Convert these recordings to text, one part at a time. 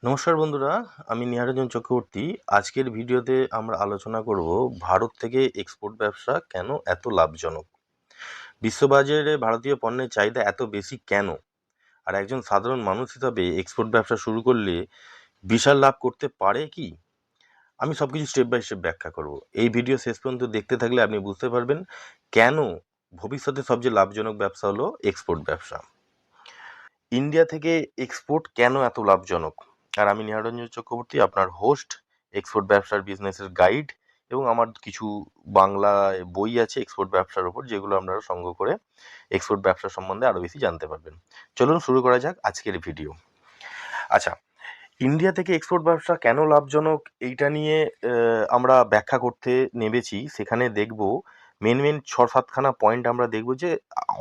নমস্কার বন্ধুরা, আমি নিহারঞ্জন চক্রবর্তী। আজকের ভিডিওতে আমরা আলোচনা করব ভারত থেকে এক্সপোর্ট ব্যবসা কেন এত লাভজনক, বিশ্ববাজারে ভারতীয় পণ্যের চাহিদা এত বেশি কেন, আর একজন সাধারণ মানুষ হিসাবে এক্সপোর্ট ব্যবসা শুরু করলে বিশাল লাভ করতে পারে কি। আমি সব কিছু স্টেপ বাই স্টেপ ব্যাখ্যা করব। এই ভিডিও শেষ পর্যন্ত দেখতে থাকলে আপনি বুঝতে পারবেন কেন ভবিষ্যতে সবচেয়ে লাভজনক ব্যবসা হলো এক্সপোর্ট ব্যবসা। ইন্ডিয়া থেকে এক্সপোর্ট কেন এত লাভজনক, আর আমি নিহারঞ্জন চক্রবর্তী, আপনার হোস্ট, এক্সপোর্ট ব্যবসার বিজনেসের গাইড, এবং আমার কিছু বাংলা বই আছে এক্সপোর্ট ব্যবসার উপর, যেগুলো আপনারা সংগ্রহ করে এক্সপোর্ট ব্যবসা সম্বন্ধে আরও বেশি জানতে পারবেন। চলুন শুরু করা যাক আজকের ভিডিও। আচ্ছা, ইন্ডিয়া থেকে এক্সপোর্ট ব্যবসা কেন লাভজনক এইটা নিয়ে আমরা ব্যাখ্যা করতে নেমেছি। সেখানে দেখব মেন 6-7খানা পয়েন্ট আমরা দেখব, যে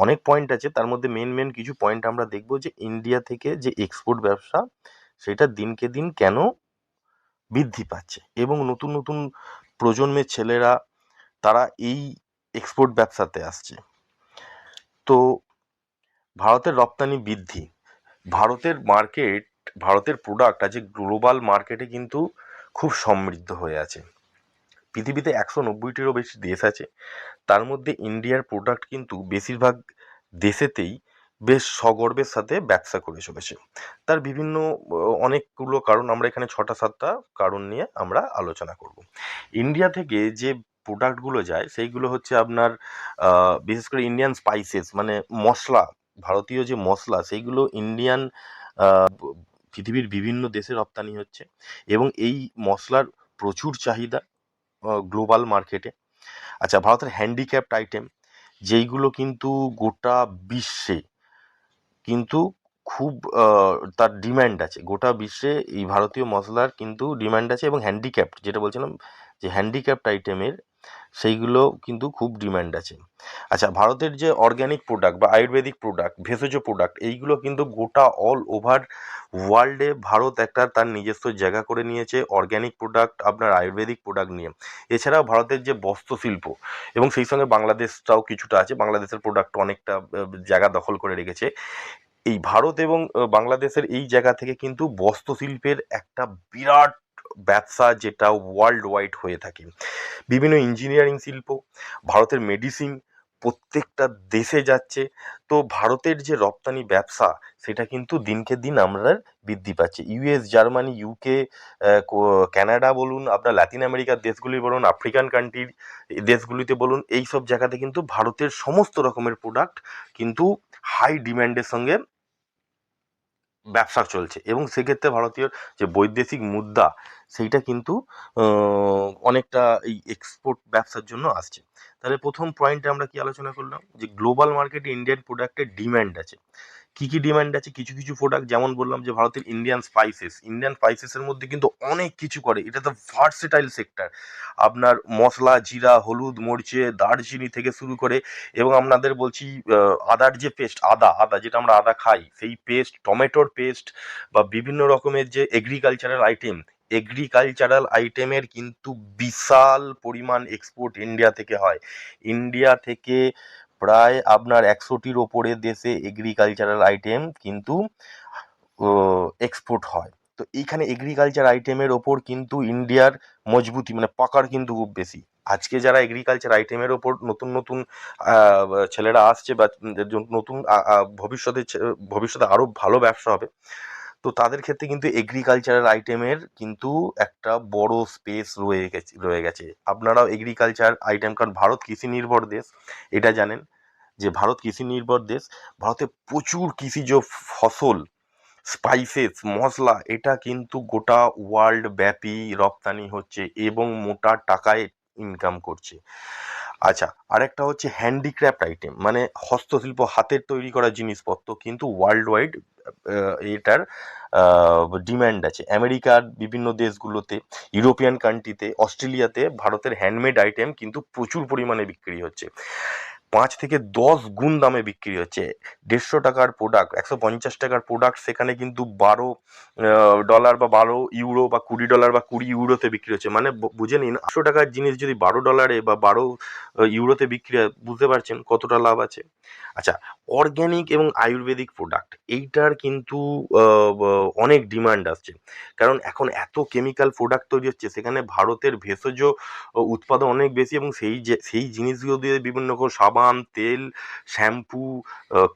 অনেক পয়েন্ট আছে, তার মধ্যে মেন কিছু পয়েন্ট আমরা দেখব, যে ইন্ডিয়া থেকে যে এক্সপোর্ট ব্যবসা সেটা দিনকে দিন কেন বৃদ্ধি পাচ্ছে, এবং নতুন নতুন প্রজন্মের ছেলেরা তারা এই এক্সপোর্ট ব্যবসাতে আসছে। তো ভারতের রপ্তানি বৃদ্ধি, ভারতের মার্কেট, ভারতের প্রোডাক্ট আজ গ্লোবাল মার্কেটে কিন্তু খুব সমৃদ্ধ হয়ে আছে। পৃথিবীতে 190টিরও বেশি দেশ আছে, তার মধ্যে ইন্ডিয়ার প্রোডাক্ট কিন্তু বেশিরভাগ দেশেতেই বেশ সগর্বের সাথে ব্যবসা করে চলেছে। তার বিভিন্ন অনেকগুলো কারণ, আমরা এখানে 6-7টা কারণ নিয়ে আমরা আলোচনা করব। ইন্ডিয়া থেকে যে প্রোডাক্টগুলো যায় সেইগুলো হচ্ছে আপনার বিশেষ করে ইন্ডিয়ান স্পাইসেস, মানে মশলা, ভারতীয় যে মশলা সেইগুলো ইন্ডিয়ান পৃথিবীর বিভিন্ন দেশে রপ্তানি হচ্ছে, এবং এই মশলার প্রচুর চাহিদা গ্লোবাল মার্কেটে। আচ্ছা, ভারতের হ্যান্ডিক্যাপ্ট আইটেম, যেইগুলো কিন্তু গোটা বিশ্বে কিন্তু খুব তার ডিম্যান্ড আছে, গোটা বিশ্বে এই ভারতীয় মশলার কিন্তু ডিম্যান্ড আছে, এবং হ্যান্ডিক্যাপ্ট যেটা বলছিলাম, যে হ্যান্ডিক্যাপ্ট আইটেমের সেইগুলো কিন্তু খুব ডিম্যান্ড আছে। আচ্ছা, ভারতের যে অর্গ্যানিক প্রোডাক্ট বা আয়ুর্বেদিক প্রোডাক্ট, ভেষজ প্রোডাক্ট, এইগুলো কিন্তু গোটা অল ওভার ওয়ার্ল্ডে ভারত একটা তার নিজস্ব জায়গা করে নিয়েছে অর্গ্যানিক প্রোডাক্ট, আপনার আয়ুর্বেদিক প্রোডাক্ট নিয়ে। এছাড়াও ভারতের যে বস্ত্রশিল্প, এবং সেই সঙ্গে বাংলাদেশটাও কিছুটা আছে, বাংলাদেশের প্রোডাক্ট অনেকটা জায়গা দখল করে রেখেছে। এই ভারত এবং বাংলাদেশের এই জায়গা থেকে কিন্তু বস্ত্রশিল্পের একটা বিরাট ব্যবসা, যেটা ওয়ার্ল্ড ওয়াইড হয়ে থাকে। বিভিন্ন ইঞ্জিনিয়ারিং শিল্প, ভারতের মেডিসিন প্রত্যেকটা দেশে যাচ্ছে। তো ভারতের যে রপ্তানি ব্যবসা সেটা কিন্তু দিনকে দিন আমরা বৃদ্ধি পাচ্ছে। ইউএস, জার্মানি, ইউকে, কানাডা বলুন, আপনার লাতিন আমেরিকার দেশগুলি বলুন, আফ্রিকান কান্ট্রির দেশগুলিতে বলুন, এই সব জায়গাতে কিন্তু ভারতের সমস্ত রকমের প্রোডাক্ট কিন্তু হাই ডিম্যান্ডের সঙ্গে ব্যবসা চলছে, এবং সেক্ষেত্রে ভারতীয় যে বৈদেশিক মুদ্রা সেইটা কিন্তু অনেকটা এই এক্সপোর্ট ব্যবসার জন্য আসছে। তাহলে প্রথম পয়েন্টে আমরা কি আলোচনা করলাম, যে গ্লোবাল মার্কেটে ইন্ডিয়ান প্রোডাক্টের ডিম্যান্ড আছে। কি কি ডিমান্ড আছে, কিছু কিছু প্রোডাক্ট, যেমন বললাম যে ভারতের ইন্ডিয়ান স্পাইসেসের মধ্যে কিন্তু অনেক কিছু করে, এটা তো ভার্সেটাইল সেক্টর। আপনার মশলা, জিরা, হলুদ, মরিচে, দারচিনি থেকে শুরু করে, এবং আপনাদের বলছি আদার যে পেস্ট, আদা আদা যেটা আমরা আদা খাই, সেই পেস্ট, টমেটোর পেস্ট, বা বিভিন্ন রকমের যে এগ্রিকালচারাল আইটেমের কিন্তু বিশাল পরিমাণ এক্সপোর্ট ইন্ডিয়া থেকে হয়। ইন্ডিয়া থেকে প্রায় আপনার 100টির ওপরে দেশে এগ্রিকালচারাল আইটেম কিন্তু এক্সপোর্ট হয়। তো এইখানে এগ্রিকালচার আইটেমের ওপর কিন্তু ইন্ডিয়ার মজবুতি, মানে পাকার কিন্তু খুব বেশি। আজকে যারা এগ্রিকালচার আইটেমের ওপর নতুন নতুন ছেলেরা আসছে, বা নতুন ভবিষ্যতে আরও ভালো ব্যবসা হবে, তো তাদের ক্ষেত্রে কিন্তু এগ্রিকালচারাল আইটেমের কিন্তু একটা বড় স্পেস রয়ে গেছে। আপনারাও এগ্রিকালচার আইটেম, কারণ ভারত কৃষি নির্ভর দেশ, এটা জানেন যে ভারত কৃষি নির্ভর দেশ। ভারতে প্রচুর কৃষিজ ফসল, স্পাইসেস, মশলা, এটা কিন্তু গোটা ওয়ার্ল্ড ব্যাপী রপ্তানি হচ্ছে, এবং মোটা টাকায় ইনকাম করছে। আচ্ছা, আরেকটা হচ্ছে হ্যান্ডিক্রাফট আইটেম, মানে হস্তশিল্প, হাতের তৈরি করা জিনিসপত্র কিন্তু ওয়ার্ল্ড ওয়াইড এটার ডিম্যান্ড আছে। আমেরিকার বিভিন্ন দেশগুলোতে, ইউরোপিয়ান কান্ট্রিতে, অস্ট্রেলিয়াতে ভারতের হ্যান্ডমেড আইটেম কিন্তু প্রচুর পরিমাণে বিক্রি হচ্ছে, 5 থেকে 10 গুণ দামে বিক্রি হচ্ছে। 150 টাকার প্রোডাক্ট, 150 টাকার প্রোডাক্ট সেখানে কিন্তু $12 বা 12 ইউরো বা $20 বা 20 ইউরোতে বিক্রি হচ্ছে। মানে বুঝে নিন, 800 টাকার জিনিস যদি $12 বা 12 ইউরোতে বিক্রি হয়, বুঝতে পারছেন কতটা লাভ আছে। আচ্ছা, অর্গ্যানিক এবং আয়ুর্বেদিক প্রোডাক্ট এইটার কিন্তু অনেক ডিমান্ড আসছে, কারণ এখন এত কেমিক্যাল প্রোডাক্ট তৈরি হচ্ছে, সেখানে ভারতের ভেষজ উৎপাদন অনেক বেশি, এবং সেই জিনিসগুলো দিয়ে বিভিন্ন রকম সাবান, তেল, শ্যাম্পু,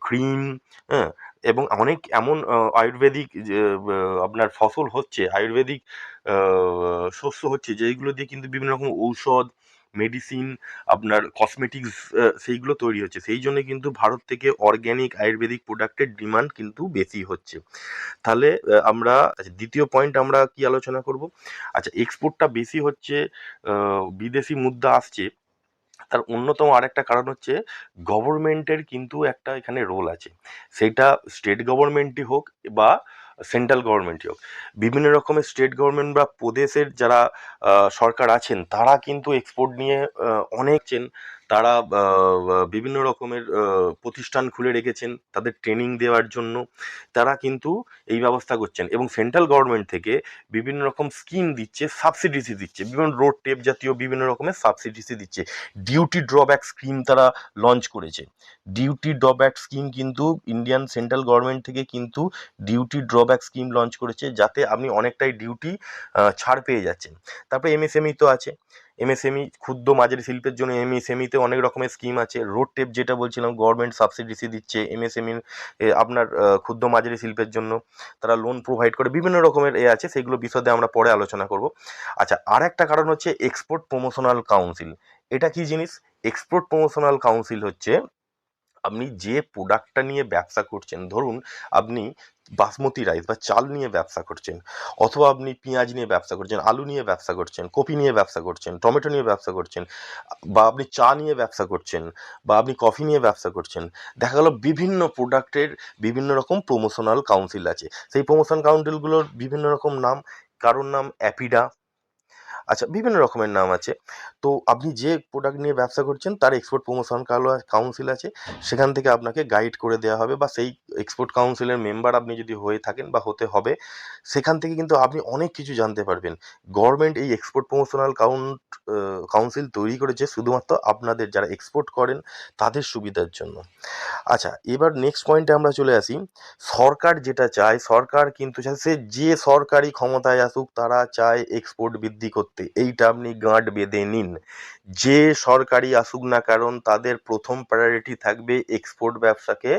ক্রিম, হ্যাঁ, এবং অনেক এমন আয়ুর্বেদিক যে আপনার ফসল হচ্ছে, আয়ুর্বেদিক শস্য হচ্ছে, যেইগুলো দিয়ে কিন্তু বিভিন্ন রকম ঔষধ, মেডিসিন, আপনার কসমেটিক্স সেইগুলো তৈরি হচ্ছে। সেই জন্য কিন্তু ভারত থেকে অর্গ্যানিক আয়ুর্বেদিক প্রোডাক্টের ডিমান্ড কিন্তু বেশি হচ্ছে। তাহলে আমরা আচ্ছা, দ্বিতীয় পয়েন্ট আমরা কি আলোচনা করব? আচ্ছা, এক্সপোর্টটা বেশি হচ্ছে, বিদেশি মুদ্রা আসছে, তার অন্যতম আরেকটা কারণ হচ্ছে গভর্নমেন্টের কিন্তু একটা এখানে রোল আছে। সেটা স্টেট গভর্নমেন্টই হোক বা সেন্ট্রাল গভর্নমেন্টই হোক, বিভিন্ন রকমের স্টেট গভর্নমেন্ট বা প্রদেশের যারা সরকার আছেন, তারা কিন্তু এক্সপোর্ট নিয়ে অনেকছেন। তারা বিভিন্ন রকমের প্রতিষ্ঠান খুলে রেখেছেন তাদের ট্রেনিং দেওয়ার জন্য। তারা কিন্তু এই ব্যবস্থা করছেন, এবং সেন্ট্রাল গভর্নমেন্ট থেকে বিভিন্ন রকম স্কিম দিচ্ছে, সাবসিডিসি দিচ্ছে, বিভিন্ন রোড টেপ জাতীয় বিভিন্ন রকমের সাবসিডিসি দিচ্ছে। ডিউটি ড্রব্যাক স্কিম তারা লঞ্চ করেছে। ডিউটি ড্রব্যাক স্কিম কিন্তু ইন্ডিয়ান সেন্ট্রাল গভর্নমেন্ট থেকে কিন্তু ডিউটি ড্রব্যাক স্কিম লঞ্চ করেছে, যাতে আপনি অনেকটাই ডিউটি ছাড় পেয়ে যাচ্ছেন। তারপরে এমএসএমই তো আছে। এমএসএমই ক্ষুদ্র মাঝারি শিল্পের জন্য এমএসএমইতে অনেক রকমের স্কিম আছে। রোড টেপ যেটা বলছিলাম, গভর্নমেন্ট সাবসিডিসি দিচ্ছে এমএসএমই, আপনার ক্ষুদ্র মাঝারি শিল্পের জন্য তারা লোন প্রোভাইড করে, বিভিন্ন রকমের আছে, সেগুলো বিশদে আমরা পরে আলোচনা করব। আচ্ছা, আর একটা কারণ হচ্ছে এক্সপোর্ট প্রমোশনাল কাউন্সিল। এটা কি জিনিস? এক্সপোর্ট প্রমোশনাল কাউন্সিল হচ্ছে, আপনি যে প্রোডাক্টটা নিয়ে ব্যবসা করছেন, ধরুন আপনি বাসমতি রাইস বা চাল নিয়ে ব্যবসা করছেন, অথবা আপনি পেঁয়াজ নিয়ে ব্যবসা করছেন, আলু নিয়ে ব্যবসা করছেন, কপি নিয়ে ব্যবসা করছেন, টমেটো নিয়ে ব্যবসা করছেন, বা আপনি চা নিয়ে ব্যবসা করছেন, বা আপনি কফি নিয়ে ব্যবসা করছেন, দেখা গেল বিভিন্ন প্রোডাক্টের বিভিন্ন রকম প্রমোশনাল কাউন্সিল আছে। সেই প্রমোশন কাউন্সিলগুলোর বিভিন্ন রকম নাম, কারোর নাম অ্যাপিডা, আচ্ছা, বিভিন্ন রকমের নাম আছে। তো আপনি যে প্রোডাক্ট নিয়ে ব্যবসা করছেন তার এক্সপোর্ট প্রমোশন কাউন্সিল আছে, সেখান থেকে আপনাকে গাইড করে দেওয়া হবে, বা সেই এক্সপোর্ট কাউন্সিলের মেম্বার আপনি যদি হয়ে থাকেন বা হতে হবে, সেখান থেকে কিন্তু আপনি অনেক কিছু জানতে পারবেন। গভর্নমেন্ট এই এক্সপোর্ট প্রমোশনাল কাউন্সিল তৈরি করেছে শুধুমাত্র আপনাদের যারা এক্সপোর্ট করেন তাদের সুবিধার জন্য। আচ্ছা, এবার নেক্সট পয়েন্টে আমরা চলে আসি। সরকার যেটা চায়, সরকার কিন্তু চায়, সে যে সরকারি ক্ষমতায় আসুক তারা চায় এক্সপোর্ট বৃদ্ধি করতে। এইটা আপনি গাঁট বেঁধে নিন। যে সরকারি আসুক না, কারণ তাদের প্রথম প্রায়োরিটি থাকবে এক্সপোর্ট ব্যবসাকে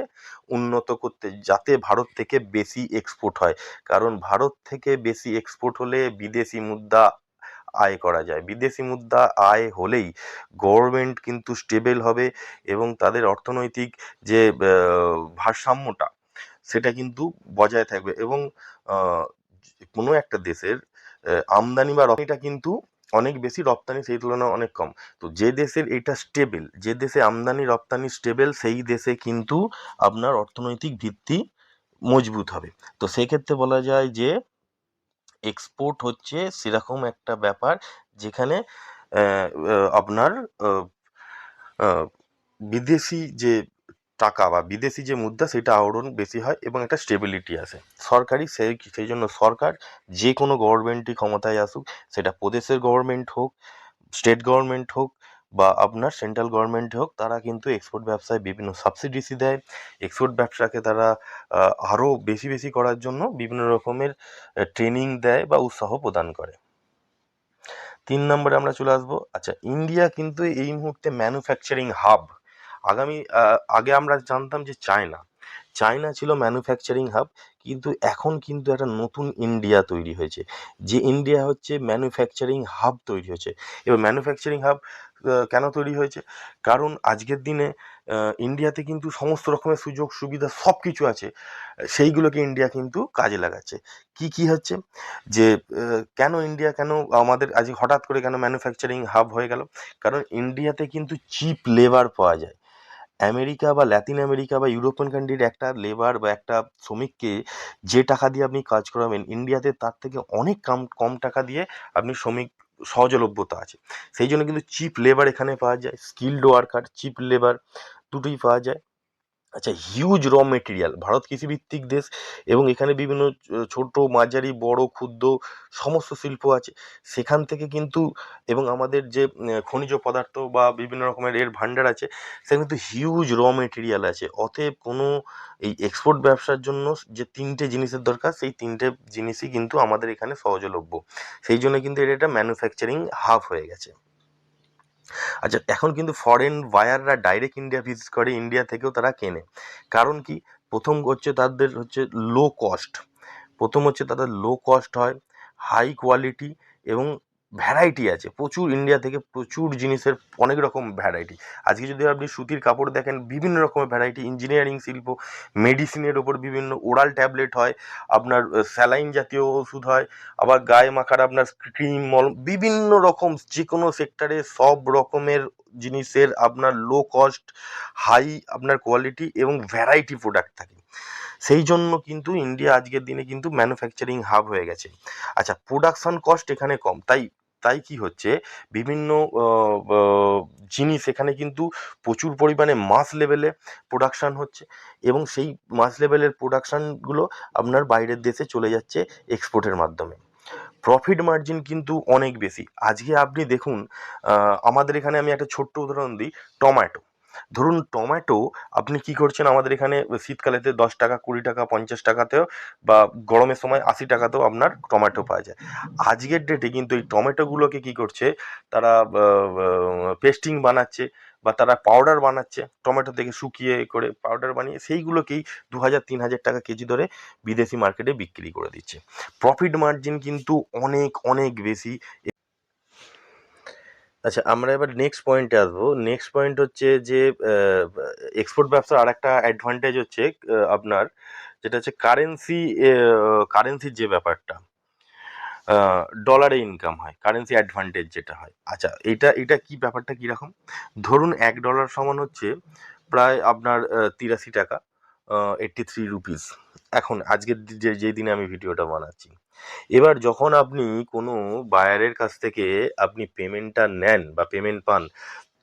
উন্নত করতে, যাতে ভারত থেকে বেশি এক্সপোর্ট হয়। কারণ ভারত থেকে বেশি এক্সপোর্ট হলে বিদেশি মুদ্রা আয় করা যায়। বিদেশি মুদ্রা আয় হলেই গভর্নমেন্ট কিন্তু স্টেবল হবে, এবং তাদের অর্থনৈতিক যে ভারসাম্যটা সেটা কিন্তু বজায় থাকবে, এবং আহ, কোনো একটা দেশের আমদানি বা রপ্তানিটা কিন্তু অনেক বেশি, রপ্তানি সেই তুলনায় অনেক কম। তো যে দেশের এটা স্টেবল, যে দেশে আমদানি রপ্তানি স্টেবল, সেই দেশে কিন্তু আপনার অর্থনৈতিক ভিত্তি মজবুত হবে। তো সেক্ষেত্রে বলা যায় যে এক্সপোর্ট হচ্ছে সেরকম একটা ব্যাপার, যেখানে আপনার আহ, আহ, বিদেশি যে টাকা বা বিদেশি যে মুদ্রা সেটা আহরণ বেশি হয়, এবং একটা স্টেবিলিটি আসে। সরকারি সেই জন্য সরকার, যে কোনো গভর্নমেন্টই ক্ষমতায় আসুক, সেটা প্রদেশের গভর্নমেন্ট হোক, স্টেট গভর্নমেন্ট হোক, বা আপনার সেন্ট্রাল গভর্নমেন্ট হোক, তারা কিন্তু এক্সপোর্ট ব্যবসায় বিভিন্ন সাবসিডিসি দেয়। এক্সপোর্ট ব্যবসাকে তারা আরও বেশি বেশি করার জন্য বিভিন্ন রকমের ট্রেনিং দেয় বা উৎসাহ প্রদান করে। 3 নম্বরে আমরা চলে আসবো। আচ্ছা, ইন্ডিয়া কিন্তু এই মুহূর্তে ম্যানুফ্যাকচারিং হাব। আগে আমরা জানতাম যে চায়না ছিল ম্যানুফ্যাকচারিং হাব, কিন্তু এখন কিন্তু একটা নতুন ইন্ডিয়া তৈরি হয়েছে, যে ইন্ডিয়া হচ্ছে ম্যানুফ্যাকচারিং হাব তৈরি হয়েছে। এবার ম্যানুফ্যাকচারিং হাব কেন তৈরি হয়েছে? কারণ আজকের দিনে ইন্ডিয়াতে কিন্তু সমস্ত রকমের সুযোগ সুবিধা সব কিছু আছে, সেইগুলোকে ইন্ডিয়া কিন্তু কাজে লাগাচ্ছে। কি কি হচ্ছে, যে কেন ইন্ডিয়া, কেন আমাদের আজ হঠাৎ করে কেন ম্যানুফ্যাকচারিং হাব হয়ে গেল? কারণ ইন্ডিয়াতে কিন্তু চিপ লেবার পাওয়া যায়। আমেরিকা বা লাতিন আমেরিকা বা ইউরোপিয়ান কান্ট্রির একটা লেবার বা একটা শ্রমিককে যে টাকা দিয়ে আপনি কাজ করাবেন, ইন্ডিয়াতে তার থেকে অনেক কম কম টাকা দিয়ে আপনি শ্রমিক সহজলভ্যতা আছে। সেই জন্য কিন্তু চিপ লেবার এখানে পাওয়া যায়, স্কিলড ওয়ার্কার, চিপ লেবার দুটোই পাওয়া যায়। আচ্ছা, হিউজ র মেটেরিয়াল, ভারত কৃষিভিত্তিক দেশ এবং এখানে বিভিন্ন ছোট মাঝারি বড় ক্ষুদ্র সমস্ত শিল্প আছে। সেখান থেকে কিন্তু এবং আমাদের যে খনিজ পদার্থ বা বিভিন্ন রকমের এর ভাণ্ডার আছে, সেখানে কিন্তু হিউজ র মেটেরিয়াল আছে। অতএব কোনো এই এক্সপোর্ট ব্যবসার জন্য যে তিনটে জিনিসের দরকার, সেই তিনটে জিনিসই কিন্তু আমাদের এখানে সহজলভ্য। সেই জন্য কিন্তু এটা একটা ম্যানুফ্যাকচারিং হাব হয়ে গেছে। আচ্ছা, এখন কিন্তু ফরেন বায়াররা ডাইরেক্ট ইন্ডিয়া ভিজিট করে, ইন্ডিয়া থেকেও তারা কেনে। কারণ কি? প্রথম হচ্ছে তাদের হচ্ছে লো কস্ট। প্রথম হচ্ছে তাদের লো কস্ট হয়, হাই কোয়ালিটি এবং ভ্যারাইটি আছে প্রচুর। ইন্ডিয়া থেকে প্রচুর জিনিসের অনেক রকম ভ্যারাইটি। আজকে যদি আপনি সুতির কাপড় দেখেন, বিভিন্ন রকমের ভ্যারাইটি, ইঞ্জিনিয়ারিং শিল্প, মেডিসিনের ওপর বিভিন্ন ওরাল ট্যাবলেট হয়, আপনার স্যালাইন জাতীয় ওষুধ হয়, আবার গায়ে মাখার আপনার ক্রিম, মলম, বিভিন্ন রকম যে কোনো সেক্টরে সব রকমের জিনিসের আপনার লো কস্ট, হাই আপনার কোয়ালিটি এবং ভ্যারাইটি প্রোডাক্ট থাকে। সেই জন্য কিন্তু ইন্ডিয়া আজকের দিনে কিন্তু ম্যানুফ্যাকচারিং হাব হয়ে গেছে। আচ্ছা, প্রোডাকশন কস্ট এখানে কম, তাই তাই কি হচ্ছে, বিভিন্ন জিনিস এখানে কিন্তু প্রচুর পরিমাণে মাস লেভেলে প্রোডাকশান হচ্ছে এবং সেই মাস লেভেলের প্রোডাকশানগুলো আপনার বাইরের দেশে চলে যাচ্ছে এক্সপোর্টের মাধ্যমে। প্রফিট মার্জিন কিন্তু অনেক বেশি। আজকে আপনি দেখুন, আমাদের এখানে আমি একটা ছোট্ট উদাহরণ দিই। টমেটো, ধরুন টমেটো আপনি কি করছেন, আমাদের এখানে শীতকালেতে 10 টাকা, 20 টাকা, 50 টাকাতেও বা গরমের সময় 80 টাকাতেও আপনার টমেটো পাওয়া যায়। আজকের ডেটে কিন্তু এই টমেটোগুলোকে কি করছে, তারা পেস্টিং বানাচ্ছে বা তারা পাউডার বানাচ্ছে, টমেটো থেকে শুকিয়ে করে পাউডার বানিয়ে সেইগুলোকেই 2000-3000 টাকা কেজি ধরে বিদেশি মার্কেটে বিক্রি করে দিচ্ছে। প্রফিট মার্জিন কিন্তু অনেক অনেক বেশি। আচ্ছা, আমরা এবার নেক্সট পয়েন্টে আসবো। নেক্সট পয়েন্ট হচ্ছে যে এক্সপোর্ট ব্যবসার আরেকটা অ্যাডভান্টেজ হচ্ছে আপনার, যেটা হচ্ছে কারেন্সির যে ব্যাপারটা, ডলারে ইনকাম হয়, কারেন্সি অ্যাডভান্টেজ যেটা হয়। আচ্ছা, এটা কি ব্যাপারটা কীরকম? ধরুন $1 সমান হচ্ছে প্রায় আপনার 83 টাকা, 83 রুপিস, এখন আজকের যে দিনে আমি ভিডিওটা বানাচ্ছি। এবার যখন আপনি কোনো বায়ারের কাছ থেকে আপনি পেমেন্টটা নেন বা পেমেন্ট পান,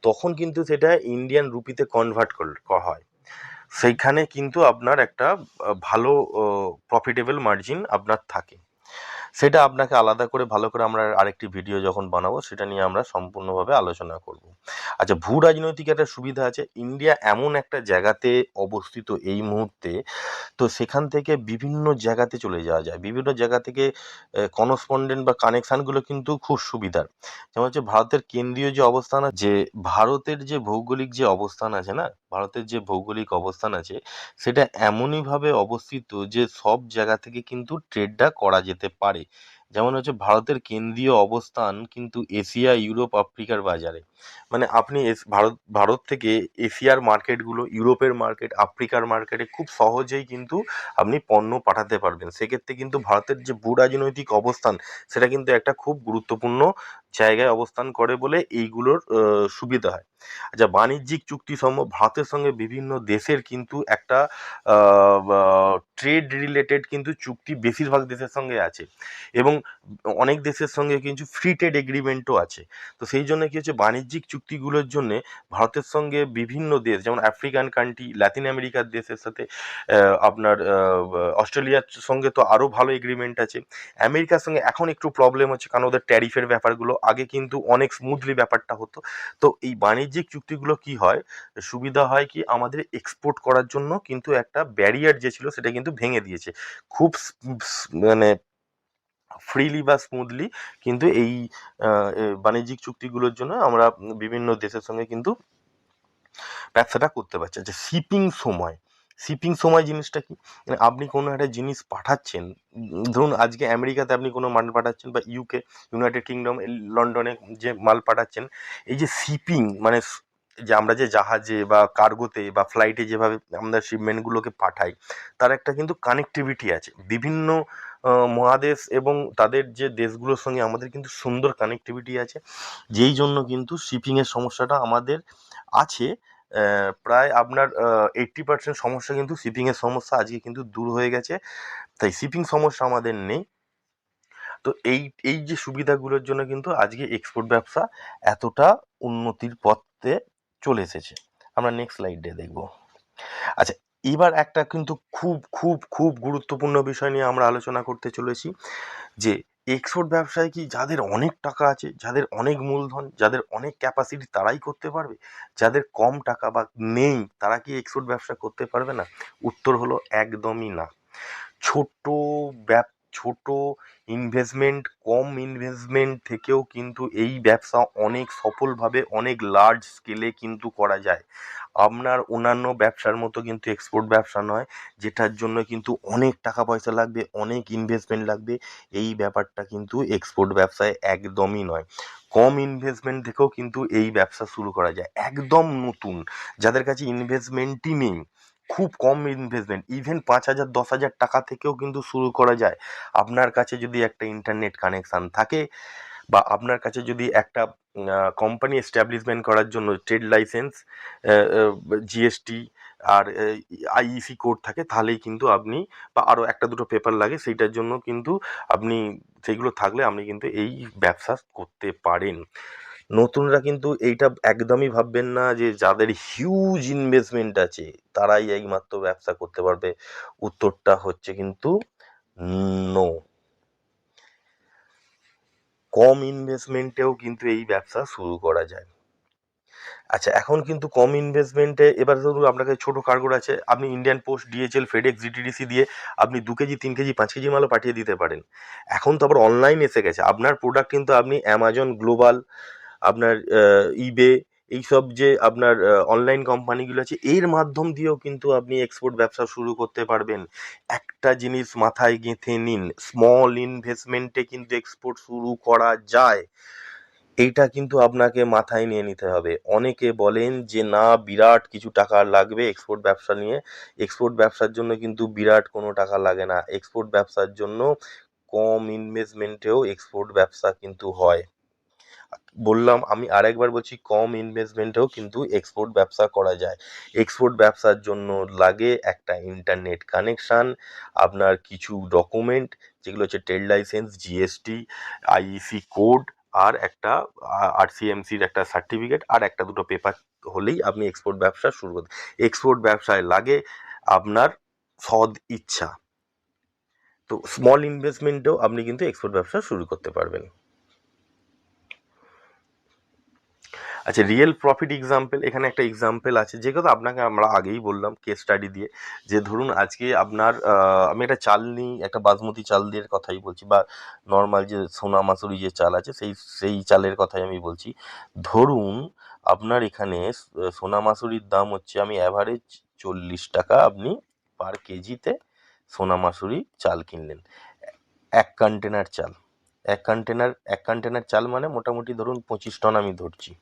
তখন কিন্তু সেটা ইন্ডিয়ান রুপিতে কনভার্ট করা হয়। সেইখানে কিন্তু আপনার একটা ভালো প্রফিটেবল মার্জিন আপনার থাকে। সেটা আপনাকে আলাদা করে ভালো করে আমরা আরেকটি ভিডিও যখন বানাবো, সেটা নিয়ে আমরা সম্পূর্ণভাবে আলোচনা করব। আচ্ছা, ভূ রাজনৈতিক একটা সুবিধা আছে। ইন্ডিয়া এমন একটা জায়গাতে অবস্থিত এই মুহূর্তে, তো সেখান থেকে বিভিন্ন জায়গাতে চলে যাওয়া যায়। বিভিন্ন জায়গা থেকে করেসপন্ডেন্ট বা কানেকশানগুলো কিন্তু খুব সুবিধার। যেমন হচ্ছে ভারতের কেন্দ্রীয় যে অবস্থান যে ভারতের যে ভৌগোলিক যে অবস্থান আছে না, ভারতের যে ভৌগোলিক অবস্থান আছে, সেটা এমনইভাবে অবস্থিত যে সব জায়গা থেকে কিন্তু ট্রেডটা করা যেতে পারে। যেমন হচ্ছে ভারতের কেন্দ্রীয় অবস্থান কিন্তু এশিয়া, ইউরোপ, আফ্রিকার বাজারে। মানে আপনি ভারত থেকে এশিয়ার মার্কেটগুলো, ইউরোপের মার্কেট, আফ্রিকার মার্কেটে খুব সহজেই কিন্তু আপনি পণ্য পাঠাতে পারবেন। সেক্ষেত্রে কিন্তু ভারতের যে ভূ রাজনৈতিক অবস্থান, সেটা কিন্তু একটা খুব গুরুত্বপূর্ণ জায়গায় অবস্থান করে বলে এইগুলোর সুবিধা হয়। আচ্ছা, বাণিজ্যিক চুক্তিসমূহ ভারতের সঙ্গে বিভিন্ন দেশের কিন্তু একটা ট্রেড রিলেটেড কিন্তু চুক্তি বেশিরভাগ দেশের সঙ্গে আছে এবং অনেক দেশের সঙ্গে কিন্তু ফ্রি ট্রেড এগ্রিমেন্টও আছে। তো সেই জন্য কি হচ্ছে, বাণিজ্যিক চুক্তিগুলোর জন্যে ভারতের সঙ্গে বিভিন্ন দেশ, যেমন আফ্রিকান কান্ট্রি, লাতিন আমেরিকার দেশের সাথে আপনার অস্ট্রেলিয়ার সঙ্গে তো আরও ভালো এগ্রিমেন্ট আছে। আমেরিকার সঙ্গে এখন একটু প্রবলেম হচ্ছে, কারণ ওদের ট্যারিফের ব্যাপারগুলো, আগে কিন্তু অনেক স্মুথলি ব্যাপারটা হতো। তো এই বাণিজ্যিক চুক্তিগুলো কি হয়, সুবিধা হয় কি, আমাদের এক্সপোর্ট করার জন্য কিন্তু একটা ব্যারিয়ার যে ছিল সেটা কিন্তু ভেঙে দিয়েছে। খুব মানে ফ্রিলি বা স্মুথলি কিন্তু এই বাণিজ্যিক চুক্তিগুলোর জন্য আমরা বিভিন্ন দেশের সঙ্গে কিন্তু ব্যবসাটা করতে পারছি। যে শিপিং সময় জিনিসটা কি, মানে আপনি কোনো একটা জিনিস পাঠাচ্ছেন, ধরুন আজকে আমেরিকাতে আপনি কোনো মাল পাঠাচ্ছেন বা ইউনাইটেড কিংডম, লন্ডনে যে মাল পাঠাচ্ছেন, এই যে শিপিং মানে যে আমরা যে জাহাজে বা কার্গোতে বা ফ্লাইটে যেভাবে আমরা শিপমেন্টগুলোকে পাঠাই, তার একটা কিন্তু কানেক্টিভিটি আছে বিভিন্ন মহাদেশ এবং তাদের যে দেশগুলোর সঙ্গে আমাদের কিন্তু সুন্দর কানেক্টিভিটি আছে। যেই জন্য কিন্তু শিপিংয়ের সমস্যাটা আমাদের আছে। প্রায় আপনার 80% সমস্যা কিন্তু শিপিংয়ের সমস্যা আজকে কিন্তু দূর হয়ে গেছে। তাই শিপিং সমস্যা আমাদের নেই। তো এই যে সুবিধাগুলোর জন্য কিন্তু আজকে এক্সপোর্ট ব্যবসা এতটা উন্নতির পথে চলে এসেছে। আমরা নেক্সট স্লাইডে দেখব। আচ্ছা, এবার একটা কিন্তু খুব খুব খুব গুরুত্বপূর্ণ বিষয় নিয়ে আমরা আলোচনা করতে চলেছি যে এক্সপোর্ট ব্যবসায় কি যাদের অনেক টাকা আছে, যাদের অনেক মূলধন, যাদের অনেক ক্যাপাসিটি তারাই করতে পারবে? যাদের কম টাকা বা নেই তারা কি এক্সপোর্ট ব্যবসা করতে পারবে না? উত্তর হলো একদমই না। ছোট ছোট ইনভেস্টমেন্ট, কম ইনভেস্টমেন্ট থেকেও কিন্তু এই ব্যবসা অনেক সফলভাবে অনেক লার্জ স্কেলে কিন্তু করা যায়। আপনার অন্যান্য ব্যবসার মতো কিন্তু এক্সপোর্ট ব্যবসা নয়, যেটার জন্য কিন্তু অনেক টাকা পয়সা লাগবে, অনেক ইনভেস্টমেন্ট লাগবে। এই ব্যাপারটা কিন্তু এক্সপোর্ট ব্যবসায় একদমই নয়। কম ইনভেস্টমেন্ট থেকেও কিন্তু এই ব্যবসা শুরু করা যায়। একদম নতুন, যাদের কাছে ইনভেস্টমেন্টই নেই, খুব কম ইনভেস্টমেন্ট, ইভেন 5,000 10,000 টাকা থেকেও কিন্তু শুরু করা যায়। আপনার কাছে যদি একটা ইন্টারনেট কানেকশান থাকে বা আপনার কাছে যদি একটা কোম্পানি এস্টাবলিশমেন্ট করার জন্য ট্রেড লাইসেন্স, জিএসটি আর আইইসি কোড থাকে, তাহলেই কিন্তু আপনি, বা আরও একটা দুটো পেপার লাগে সেইটার জন্য কিন্তু আপনি, সেইগুলো থাকলে আপনি কিন্তু এই ব্যবসা করতে পারেন। নতুনরা কিন্তু এইটা একদমই ভাববেন না যে যাদের হিউজ ইনভেস্টমেন্ট আছে তারাই এইমাত্র ব্যবসা করতে পারবে। উত্তরটা হচ্ছে কিন্তু নো। কম ইনভেস্টমেন্টেও কিন্তু এই ব্যবসা শুরু করা যায়। আচ্ছা, এখন কিন্তু কম ইনভেস্টমেন্টে, এবার ধরুন আপনার কাছে ছোটো কার্গো আছে, আপনি ইন্ডিয়ান পোস্ট, ডিএচএল, ফেডেক্স, জিটিডিসি দিয়ে আপনি 2 কেজি 3 কেজি 5 কেজি মালও পাঠিয়ে দিতে পারেন। এখন তো আবার অনলাইন এসে গেছে, আপনার প্রোডাক্ট কিন্তু আপনি অ্যামাজন গ্লোবাল, আপনার ইবে, এইসব যে আপনার অনলাইন কোম্পানিগুলো আছে এর মাধ্যম দিয়েও কিন্তু আপনি এক্সপোর্ট ব্যবসা শুরু করতে পারবেন। একটা জিনিস মাথায় গেঁথে নিন, স্মল ইনভেস্টমেন্টে কিন্তু এক্সপোর্ট শুরু করা যায়। এইটা কিন্তু আপনাকে মাথায় নিয়ে নিতে হবে। অনেকে বলেন যে না, বিরাট কিছু টাকা লাগবে এক্সপোর্ট ব্যবসা নিয়ে। এক্সপোর্ট ব্যবসার জন্য কিন্তু বিরাট কোনো টাকা লাগে না। এক্সপোর্ট ব্যবসার জন্য কম ইনভেস্টমেন্টেও এক্সপোর্ট ব্যবসা কিন্তু হয়। বললাম, আমি আরেকবার বলছি, কম ইনভেস্টমেন্টেও কিন্তু এক্সপোর্ট ব্যবসা করা যায়। এক্সপোর্ট ব্যবসার জন্য লাগে একটা ইন্টারনেট কানেকশান, আপনার কিছু ডকুমেন্ট, যেগুলো হচ্ছে trade license, GST, IEC code, আর একটা আরসিএমসির একটা সার্টিফিকেট, আর একটা দুটো পেপার হলেই আপনি এক্সপোর্ট ব্যবসা শুরু করতে। এক্সপোর্ট ব্যবসায় লাগে আপনার সদ ইচ্ছা। তো স্মল ইনভেস্টমেন্টেও আপনি কিন্তু এক্সপোর্ট ব্যবসা শুরু করতে পারবেন। আচ্ছা, রিয়েল প্রফিট এক্সাম্পল, এখানে একটা এক্সাম্পল আছে যে কথা আপনাকে আমরা আগেই বললাম কেস স্টাডি দিয়ে, যে ধরুন আজকে আপনার আমি একটা চাল নিই, একটা বাসমতি চাল দিয়ে কথাই বলছি, বা নর্মাল যে সোনা মাসুরি যে চাল আছে সেই সেই চালের কথাই আমি বলছি। ধরুন আপনার এখানে সোনা মাসুরির দাম হচ্ছে, আমি অ্যাভারেজ 40 টাকা, আপনি পার কেজিতে সোনা মাসুরি চাল কিনলেন। এক কন্টেনার চাল, এক কন্টেনার চাল মানে মোটামুটি ধরুন 25 টন আমি ধরছি,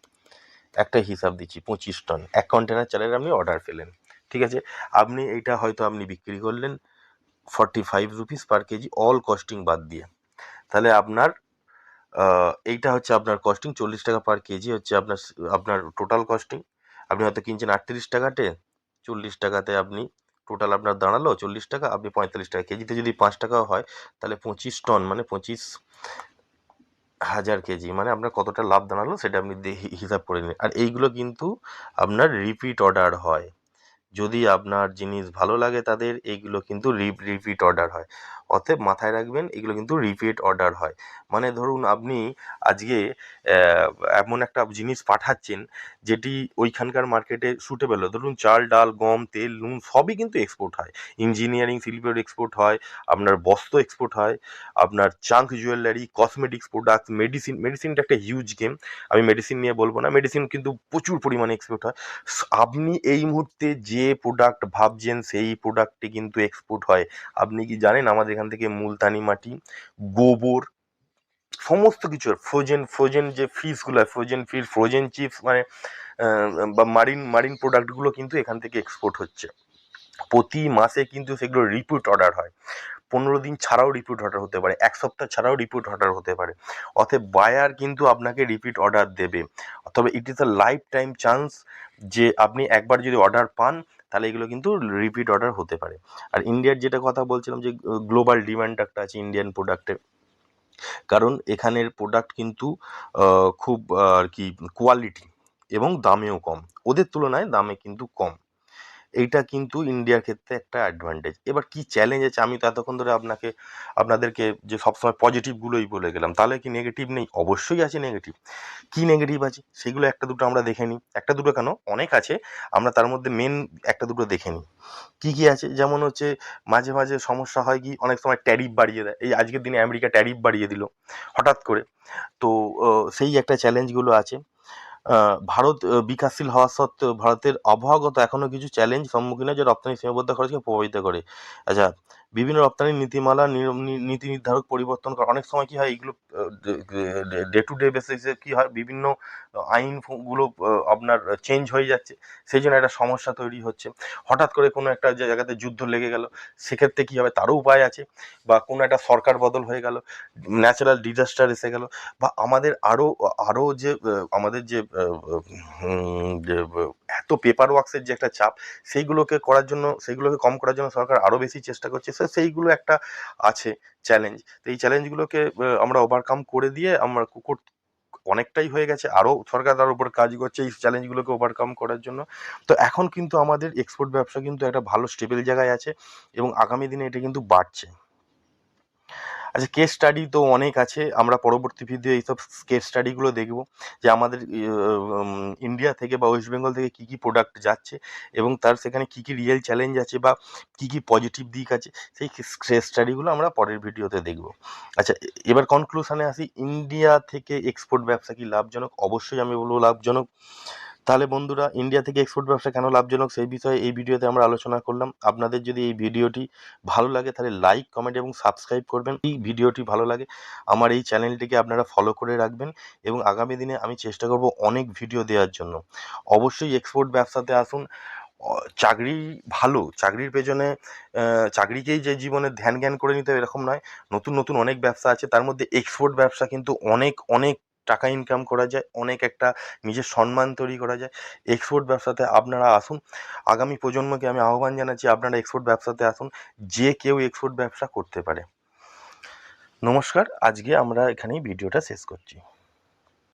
একটা হিসাব দিচ্ছি, 25 টন এক কন্টেনার চালের আপনি অর্ডার পেলেন। ঠিক আছে, আপনি এইটা হয়তো আপনি বিক্রি করলেন 45 rupees per KG, all costing বাদ দিয়ে। তাহলে আপনার এইটা হচ্ছে আপনার কস্টিং, 40 টাকা পার কেজি হচ্ছে আপনার আপনার টোটাল কস্টিং। আপনি হয়তো কিনছেন 38 টাকাতে, 40 টাকাতে আপনি টোটাল আপনার দাঁড়ালো 40 টাকা, আপনি 45 টাকা কেজিতে যদি 5 টাকাও হয়, তাহলে 25 টন মানে 25,000 কেজি, মানে আপনার কতটা লাভ দাঁড়ালো সেটা আপনি হিসাব করে নিন। আর এইগুলো কিন্তু আপনার রিপিট অর্ডার হয়। যদি আপনার জিনিস ভালো লাগে তাদের, এইগুলো কিন্তু রিপিট অর্ডার হয়। অতএব মাথায় রাখবেন, এগুলো কিন্তু রিপিট অর্ডার হয়। মানে ধরুন আপনি আজকে আহ, এমন একটা জিনিস পাঠাচ্ছেন যেটি ওইখানকার মার্কেটে সুটেবল, ধরুন চাল, ডাল, গম, তেল, নুন সবই কিন্তু এক্সপোর্ট হয়। ইঞ্জিনিয়ারিং শিল্পের এক্সপোর্ট হয়, আপনার বস্ত্র এক্সপোর্ট হয়, আপনার চাঙ্ক জুয়েলারি, কসমেটিক্স প্রোডাক্ট, মেডিসিনটা একটা হিউজ গেম, আমি মেডিসিন নিয়ে বলবো না, মেডিসিন কিন্তু প্রচুর পরিমাণে এক্সপোর্ট হয়। আপনি এই মুহূর্তে যে প্রোডাক্ট ভাবছেন সেই প্রোডাক্টটি কিন্তু এক্সপোর্ট হয়। আপনি কি জানেন আমাদের এখান থেকে মুলতানি মাটি, গোবর, সমস্ত কিছু, ফ্রোজেন ফ্রোজেন যে ফিশগুলো হয়, ফ্রোজেন ফিশ, ফ্রোজেন চিপস, মানে বা মারিন মারিন প্রোডাক্টগুলো কিন্তু এখান থেকে এক্সপোর্ট হচ্ছে। প্রতি মাসে কিন্তু সেগুলো রিপিট অর্ডার হয়। 15 দিন ছাড়াও রিপিট অর্ডার হতে পারে, 1 সপ্তাহ ছাড়াও রিপিট অর্ডার হতে পারে। অতএব বায়ার কিন্তু আপনাকে রিপিট অর্ডার দেবে। তবে it is a life time chance, যে আপনি একবার যদি অর্ডার পান তাহলে এগুলো কিন্তু রিপিট অর্ডার হতে পারে। আর ইন্ডিয়ার যেটা কথা বলছিলাম, যে গ্লোবাল ডিমান্ড একটা আছে ইন্ডিয়ান প্রোডাক্টের, কারণ এখানের প্রোডাক্ট কিন্তু খুব আর কি কোয়ালিটি এবং দামেও কম, ওদের তুলনায় দামে কিন্তু কম। এইটা কিন্তু ইন্ডিয়ার ক্ষেত্রে একটা অ্যাডভান্টেজ। এবার কি চ্যালেঞ্জ আছে, আমি তো এতক্ষণ ধরে আপনাদেরকে যে সবসময় পজিটিভগুলোই বলে গেলাম, তাহলে কি নেগেটিভ নেই? অবশ্যই আছে নেগেটিভ। কি নেগেটিভ আছে সেগুলো একটা দুটো আমরা দেখে নিই। একটা দুটো কেন, অনেক আছে, আমরা তার মধ্যে মেন একটা দুটো দেখে নিই। কি কি আছে, যেমন হচ্ছে মাঝে মাঝে সমস্যা হয় কি, অনেক সময় ট্যারিফ বাড়িয়ে দেয়। এই আজকের দিনে আমেরিকা ট্যারিফ বাড়িয়ে দিল হঠাৎ করে। তো সেই একটা চ্যালেঞ্জগুলো আছে। ভারত বিকাশশীল হওয়া সত্ত্বেও ভারতের আবহাওয়াগত এখনও কিছু চ্যালেঞ্জ সম্মুখীন হয়, যা রপ্তানি সীমাবদ্ধ খরচকে প্রভাবিত করে। আচ্ছা, বিভিন্ন রপ্তানি নীতিমালা নীতি নির্ধারক পরিবর্তন করে। অনেক সময় কি হয়, এইগুলো ডে টু ডে বেসিসে কি হয়, বিভিন্ন আইনগুলো আপনার চেঞ্জ হয়ে যাচ্ছে, সেই জন্য একটা সমস্যা তৈরি হচ্ছে। হঠাৎ করে কোনো একটা জায়গাতে যুদ্ধ লেগে গেল, সেক্ষেত্রে কী হবে তারও উপায় আছে। বা কোনো একটা সরকার বদল হয়ে গেল, ন্যাচারাল ডিজাস্টার এসে গেল, বা আমাদের আরও আরও যে আমাদের যে এত পেপার ওয়ার্কসের যে একটা চাপ, সেইগুলোকে কম করার জন্য সরকার আরও বেশি চেষ্টা করছে। সেইগুলো একটা আছে চ্যালেঞ্জ। তো এই চ্যালেঞ্জগুলোকে আমরা ওভারকাম করে দিয়ে আমরা অনেকটাই হয়ে গেছে, আরও সরকার তার উপর কাজ করছে এই চ্যালেঞ্জগুলোকে ওভারকাম করার জন্য। তো এখন কিন্তু আমাদের এক্সপোর্ট ব্যবসা কিন্তু একটা ভালো স্টেবল জায়গায় আছে, এবং আগামী দিনে এটা কিন্তু বাড়ছে। আচ্ছা, কেস স্টাডি তো অনেক আছে, আমরা পরবর্তী ভিডিও এইসব কেস স্টাডিগুলো দেখব, যে আমাদের ইন্ডিয়া থেকে বা ওয়েস্ট বেঙ্গল থেকে কী কী প্রোডাক্ট যাচ্ছে, এবং তার সেখানে কী কী রিয়েল চ্যালেঞ্জ আছে বা কী কী পজিটিভ দিক আছে, সেই কেস স্টাডিগুলো আমরা পরের ভিডিওতে দেখব। আচ্ছা, এবার কনক্লুশনে আসি, ইন্ডিয়া থেকে এক্সপোর্ট ব্যবসা কি লাভজনক? অবশ্যই আমি বলবো লাভজনক। তাহলে বন্ধুরা, ইন্ডিয়া থেকে এক্সপোর্ট ব্যবসা কেন লাভজনক সেই বিষয়ে এই ভিডিওতে আমরা আলোচনা করলাম। আপনাদের যদি এই ভিডিওটি ভালো লাগে তাহলে লাইক, কমেন্ট এবং সাবস্ক্রাইব করবেন। এই ভিডিওটি ভালো লাগে আমার এই চ্যানেলটিকে আপনারা ফলো করে রাখবেন, এবং আগামী দিনে আমি চেষ্টা করব অনেক ভিডিও দেওয়ার জন্য। অবশ্যই এক্সপোর্ট ব্যবসাতে আসুন। চাকরি ভালো, চাকরির পেছনে চাকরিকেই যে জীবনের ধ্যান জ্ঞান করে নিতে হবে এরকম নয়। নতুন নতুন অনেক ব্যবসা আছে, তার মধ্যে এক্সপোর্ট ব্যবসা কিন্তু অনেক অনেক টাকা ইনকাম করা যায়, অনেক একটা নিজের সম্মান তৈরি করা যায়। এক্সপোর্ট ব্যবসাতে আপনারা আসুন। আগামী প্রজন্মকে আমি আহ্বান জানাচ্ছি, আপনারা এক্সপোর্ট ব্যবসাতে আসুন। যে কেউ এক্সপোর্ট ব্যবসা করতে পারে। নমস্কার, আজকে আমরা এখানেই ভিডিওটা শেষ করছি।